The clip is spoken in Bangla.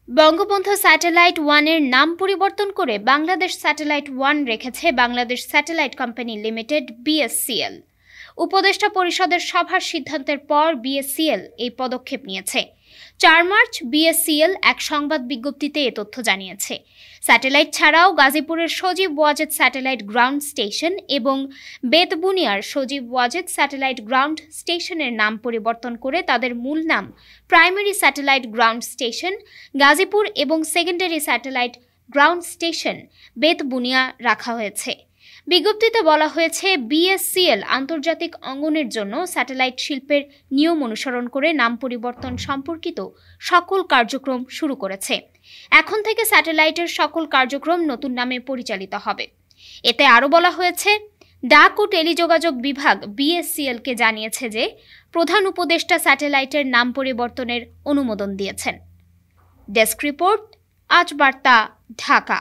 বঙ্গবন্ধু স্যাটেলাইট 1 এর নাম পরিবর্তন করে বাংলাদেশ স্যাটেলাইট 1 রেখেছে Bangladesh satellite company limited BSCL। উপদেষ্টা পরিষদের সভার সিদ্ধান্তের পর BSCL এই পদক্ষেপ নিয়েছে। 4 মার্চ BSCL এক সংবাদ বিজ্ঞপ্তিতে এ তথ্য জানিয়েছে। স্যাটেলাইট ছাড়াও গাজীপুরের Sajeeb Wazed satellite ground station এবং বেতবুনিয়ার সজীব ওয়াজেদ স্যাটেলাইট গ্রাউন্ড স্টেশনের নাম পরিবর্তন করে তাদের মূল নাম primary satellite ground station Gazipur এবং secondary satellite ground station Betbunia রাখা হয়েছে। বিজ্ঞপ্তিতে বলা হয়েছে, BSCL আন্তর্জাতিক অঙ্গনের জন্য স্যাটেলাইট শিল্পের নিয়ম অনুসরণ করে নাম পরিবর্তন সম্পর্কিত সকল কার্যক্রম শুরু করেছে। এখন থেকে স্যাটেলাইটের সকল কার্যক্রম নতুন নামে পরিচালিত হবে। এতে আরও বলা হয়েছে, ডাক ও টেলিযোগাযোগ বিভাগ BSCL-কে জানিয়েছে যে প্রধান উপদেষ্টা স্যাটেলাইটের নাম পরিবর্তনের অনুমোদন দিয়েছেন। ডেস্ক রিপোর্ট, আজ বার্তা, ঢাকা।